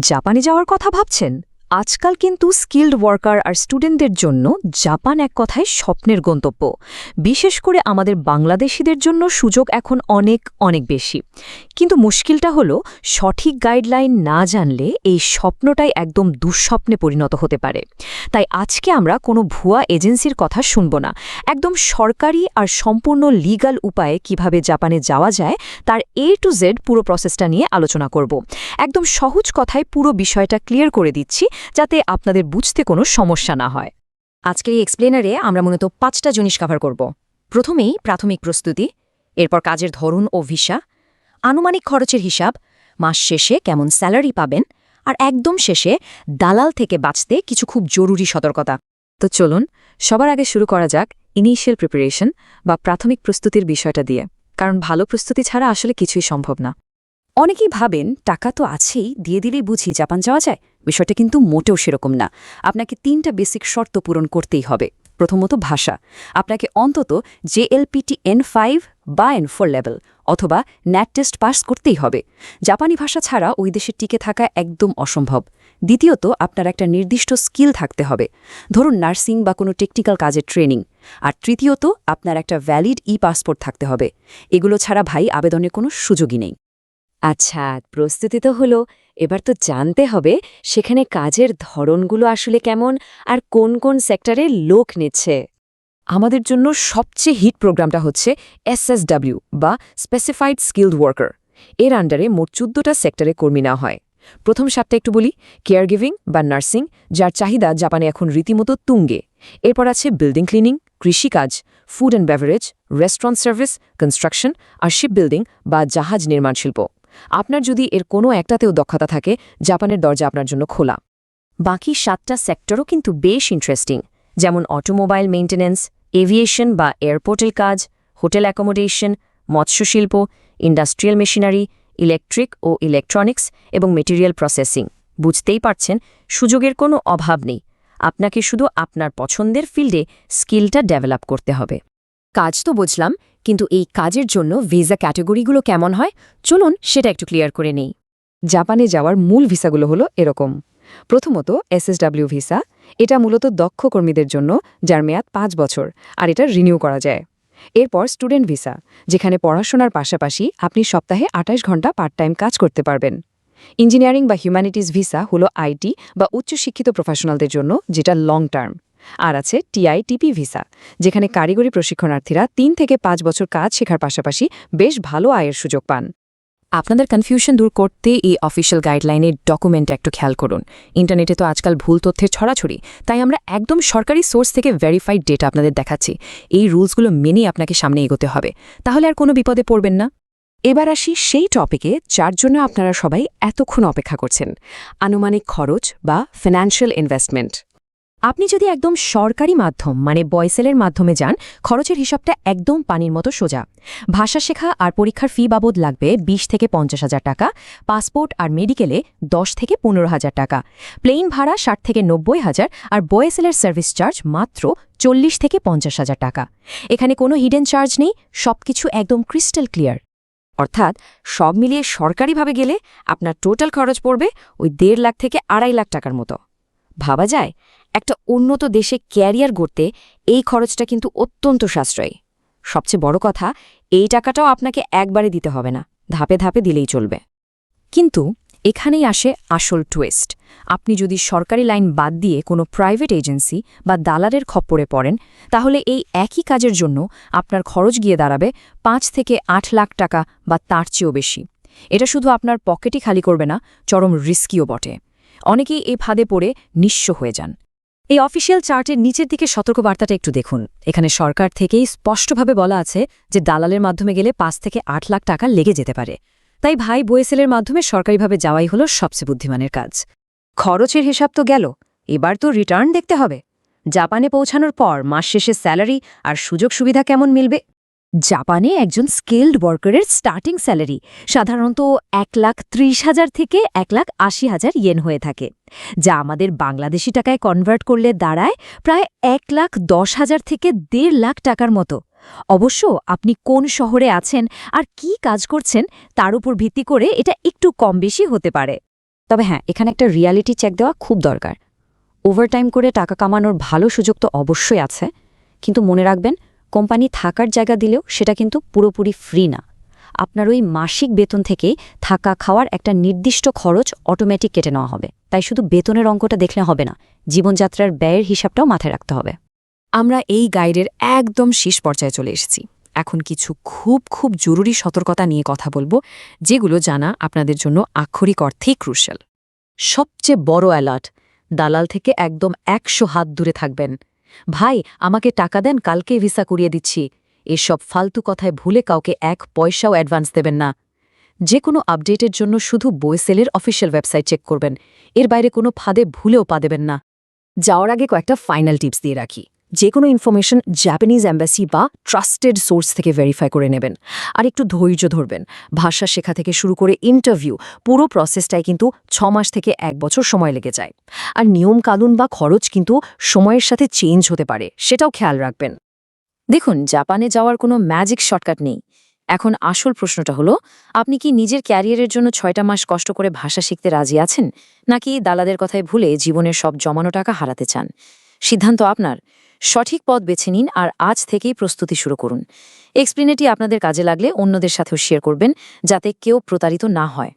জাপানে যাওয়ার কথা ভাবছেন? আজকাল কিন্তু স্কিল্ড ওয়ার্কার আর স্টুডেন্টদের জন্য জাপান এক কথায় স্বপ্নের গন্তব্য। বিশেষ করে আমাদের বাংলাদেশিদের জন্য সুযোগ এখন অনেক অনেক বেশি। কিন্তু মুশকিলটা হলো সঠিক গাইডলাইন না জানলে এই স্বপ্নটাই একদম দুঃস্বপ্নে পরিণত হতে পারে। তাই আজকে আমরা কোনো ভুয়া এজেন্সির কথা শুনব না, একদম সরকারি আর সম্পূর্ণ লিগ্যাল উপায়ে কিভাবে জাপানে যাওয়া যায় তার A to Z পুরো প্রসেসটা নিয়ে আলোচনা করব। একদম সহজ কথায় পুরো বিষয়টা ক্লিয়ার করে দিচ্ছি, যাতে আপনাদের বুঝতে কোনো সমস্যা না হয়। আজকের এই এক্সপ্লেনারে আমরা মূলত 5টা জিনিস কভার করব। প্রথমেই প্রাথমিক প্রস্তুতি, এরপর কাজের ধরন ও ভিসা, আনুমানিক খরচের হিসাব, মাস শেষে কেমন স্যালারি পাবেন, আর একদম শেষে দালাল থেকে বাঁচতে কিছু খুব জরুরি সতর্কতা। তো চলুন সবার আগে শুরু করা যাক ইনিশিয়াল প্রিপারেশন বা প্রাথমিক প্রস্তুতির বিষয়টা দিয়ে, কারণ ভালো প্রস্তুতি ছাড়া আসলে কিছুই সম্ভব না। অনেকেই ভাবেন টাকা তো আছেই, দিয়ে দিলেই বুঝি জাপান যাওয়া যায়। বিষয়টা কিন্তু মোটেও সেরকম না। আপনাকে 3টা বেসিক শর্ত পূরণ করতেই হবে। প্রথমত ভাষা। আপনাকে অন্তত JLPT N5 বা N4 লেভেল অথবা ন্যাট টেস্ট পাস করতেই হবে। জাপানি ভাষা ছাড়া ওই দেশে টিকে থাকা একদম অসম্ভব। দ্বিতীয়ত আপনার একটা নির্দিষ্ট স্কিল থাকতে হবে, ধরুন নার্সিং বা কোনো টেকনিক্যাল কাজের ট্রেনিং। আর তৃতীয়ত আপনার একটা ভ্যালিড পাসপোর্ট থাকতে হবে। এগুলো ছাড়া ভাই আবেদনের কোনো সুযোগই নেই। আচ্ছা, প্রস্তুতি তো হলো, এবার তো জানতে হবে সেখানে কাজের ধরনগুলো আসলে কেমন আর কোন কোন সেক্টরে লোক নিচ্ছে। আমাদের জন্য সবচেয়ে হিট প্রোগ্রামটা হচ্ছে SSW বা স্পেসিফাইড স্কিলড ওয়ার্কার। এর আন্ডারে মোট 14টা সেক্টরে কর্মী নেওয়া হয়। প্রথম 7টা একটু বলি। কেয়ার গিভিং বা নার্সিং, যার চাহিদা জাপানে এখন রীতিমতো তুঙ্গে। এরপর আছে বিল্ডিং ক্লিনিং, কৃষিকাজ, food and beverage, restaurant service, construction আর শিপ বিল্ডিং বা জাহাজ নির্মাণ শিল্প। আপনার যদি এর কোনো একটাতেও দক্ষতা থাকে, জাপানের দরজা আপনার জন্য খোলা। বাকি 7টা সেক্টরও কিন্তু বেশ ইন্টারেস্টিং, যেমন অটোমোবাইল মেইনটেন্যান্স, এভিয়েশন বা এয়ারপোর্টের কাজ, হোটেল অ্যাকোমোডেশন, মৎস্যশিল্প, ইন্ডাস্ট্রিয়াল মেশিনারি, ইলেকট্রিক ও ইলেকট্রনিক্স এবং মেটেরিয়াল প্রসেসিং। বুঝতেই পারছেন, সুযোগের কোনো অভাব নেই। আপনাকে শুধু আপনার পছন্দের ফিল্ডে স্কিলটা ডেভেলপ করতে হবে। কাজ তো বুঝলাম, কিন্তু এই কাজের জন্য ভিসা ক্যাটাগরিগুলো কেমন হয় চলুন সেটা একটু ক্লিয়ার করে নেই। জাপানে যাওয়ার মূল ভিসাগুলো হলো এরকম। প্রথমত SSW ভিসা। এটা মূলত দক্ষ কর্মীদের জন্য, যার মেয়াদ 5 বছর, আর এটা রিনিউ করা যায়। এরপর স্টুডেন্ট ভিসা, যেখানে পড়াশোনার পাশাপাশি আপনি সপ্তাহে 28 ঘন্টা পার্ট টাইম কাজ করতে পারবেন। ইঞ্জিনিয়ারিং বা হিউম্যানিটিজ ভিসা হলো IT বা উচ্চশিক্ষিত প্রফেশনালদের জন্য, যেটা লং টার্ম। আর আছে TITP ভিসা, যেখানে কারিগরি প্রশিক্ষণার্থীরা 3 থেকে 5 বছর কাজ শেখার পাশাপাশি বেশ ভালো আয়ের সুযোগ পান। আপনাদের কনফিউশন দূর করতে এই অফিসিয়াল গাইডলাইনের ডকুমেন্ট একটু খেয়াল করুন। ইন্টারনেটে তো আজকাল ভুল তথ্যের ছড়াছড়ি, তাই আমরা একদম সরকারি সোর্স থেকে ভেরিফাইড ডেটা আপনাদের দেখাচ্ছি। এই রুলসগুলো মেনেই আপনাকে সামনে এগোতে হবে, তাহলে আর কোনো বিপদে পড়বেন না। এবার আসি সেই টপিকে যার জন্য আপনারা সবাই এতক্ষণ অপেক্ষা করছেন, আনুমানিক খরচ বা ফিনান্সিয়াল ইনভেস্টমেন্ট। আপনি যদি একদম সরকারি মাধ্যম মানে বয়সেলের মাধ্যমে যান, খরচের হিসাবটা একদম পানির মতো সোজা। ভাষা শেখা আর পরীক্ষার ফি বাবদ লাগবে 20 থেকে 50,000 টাকা, পাসপোর্ট আর মেডিকেলে 10 থেকে 15,000 টাকা, প্লেন ভাড়া 60 থেকে 90,000, আর বয়সেলের সার্ভিস চার্জ মাত্র 40 থেকে 50,000 টাকা। এখানে কোনো হিডেন চার্জ নেই, সবকিছু একদম ক্রিস্টাল ক্লিয়ার। অর্থাৎ সব মিলিয়ে সরকারিভাবে গেলে আপনার টোটাল খরচ পড়বে ওই 1.5 লাখ থেকে 2.5 লাখ টাকার মতো। ভাবা যায়, একটা উন্নত দেশে ক্যারিয়ার গড়তে এই খরচটা কিন্তু অত্যন্ত সাশ্রয়ী। সবচেয়ে বড় কথা, এই টাকাটাও আপনাকে একবারে দিতে হবে না, ধাপে ধাপে দিলেই চলবে। কিন্তু এখানেই আসে আসল টুইস্ট। আপনি যদি সরকারি লাইন বাদ দিয়ে কোনো প্রাইভেট এজেন্সি বা দালালের খপ্পরে পড়েন, তাহলে এই একই কাজের জন্য আপনার খরচ গিয়ে দাঁড়াবে 5 থেকে 8 লাখ টাকা বা তার চেয়েও বেশি। এটা শুধু আপনার পকেটই খালি করবে না, চরম রিস্কিও বটে। অনেকেই এই ফাঁদে পড়ে নিঃস্ব হয়ে যান। এই অফিসিয়াল চার্টের নিচের দিকে সতর্কবার্তাটা একটু দেখুন। এখানে সরকার থেকেই স্পষ্টভাবে বলা আছে যে দালালের মাধ্যমে গেলে 5 থেকে 8 লাখ টাকা লেগে যেতে পারে। তাই ভাই বয়েসেলের মাধ্যমে সরকারিভাবে যাওয়াই হলো সবচেয়ে বুদ্ধিমানের কাজ। খরচের হিসাব তো গেল, এবার তো রিটার্ন দেখতে হবে। জাপানে পৌঁছানোর পর মাস শেষে স্যালারি আর সুযোগ সুবিধা কেমন মিলবে? জাপানে একজন স্কিল্ড ওয়ার্কারের স্টার্টিং স্যালারি সাধারণত 1,30,000 থেকে 1,80,000 ইয়েন হয়ে থাকে, যা আমাদের বাংলাদেশি টাকায় কনভার্ট করলে দাঁড়ায় প্রায় 1,10,000 থেকে 1.5 লাখ টাকার মতো। অবশ্য আপনি কোন শহরে আছেন আর কি কাজ করছেন তার উপর ভিত্তি করে এটা একটু কম বেশি হতে পারে। তবে হ্যাঁ, এখানে একটা রিয়ালিটি চেক দেওয়া খুব দরকার। ওভারটাইম করে টাকা কামানোর ভালো সুযোগ তো অবশ্যই আছে, কিন্তু মনে রাখবেন, কোম্পানি থাকার জায়গা দিলেও সেটা কিন্তু পুরোপুরি ফ্রি না। আপনার ওই মাসিক বেতন থেকেই থাকা খাওয়ার একটা নির্দিষ্ট খরচ অটোমেটিক কেটে নেওয়া হবে। তাই শুধু বেতনের অঙ্কটা দেখলে হবে না, জীবনযাত্রার ব্যয়ের হিসাবটাও মাথায় রাখতে হবে। আমরা এই গাইডের একদম শেষ পর্যায়ে চলে এসেছি। এখন কিছু খুব জরুরি সতর্কতা নিয়ে কথা বলবো, যেগুলো জানা আপনাদের জন্য আক্ষরিক অর্থেই ক্রুশাল। সবচেয়ে বড় অ্যালার্ট, দালাল থেকে একদম 100 হাত দূরে থাকবেন। ভাই, আমাকে টাকা দেন, কালকেই ভিসা করিয়ে দিচ্ছি, এসব ফালতু কথায় ভুলে কাউকে 1 পয়সাও অ্যাডভান্স দেবেন না। যে কোনো আপডেটের জন্য শুধু বয়েসেলের অফিসিয়াল ওয়েবসাইট চেক করবেন, এর বাইরে কোনো ফাঁদে ভুলেও পা দেবেন না। যাওয়ার আগে কয়েকটা ফাইনাল টিপস দিয়ে রাখি। যে কোনো ইনফরমেশন জাপানিজ এম্বাসি বা ট্রাস্টেড সোর্স থেকে ভেরিফাই করে নেবেন। আর একটু ধৈর্য ধরবেন। ভাষা শেখা থেকে শুরু করে ইন্টারভিউ, পুরো প্রসেসটাই কিন্তু 6 মাস থেকে 1 বছর সময় লেগে যায়। আর নিয়ম কানুন বা খরচ কিন্তু সময়ের সাথে চেঞ্জ হতে পারে, সেটাও খেয়াল রাখবেন। দেখুন, জাপানে যাওয়ার কোনো ম্যাজিক শর্টকাট নেই। এখন আসল প্রশ্নটা হলো, আপনি কি নিজের ক্যারিয়ারের জন্য 6টা মাস কষ্ট করে ভাষা শিখতে রাজি আছেন, নাকি দালালের কথায় ভুলে জীবনের সব জমানো টাকা হারাতে চান? সিদ্ধান্ত আপনার। সঠিক পথ বেছে নিন আর আজ থেকেই প্রস্তুতি শুরু করুন। এক্সপ্লেনেটি আপনাদের কাজে লাগলে অন্যদের সাথেও শেয়ার করবেন, যাতে কেউ প্রতারিত না হয়।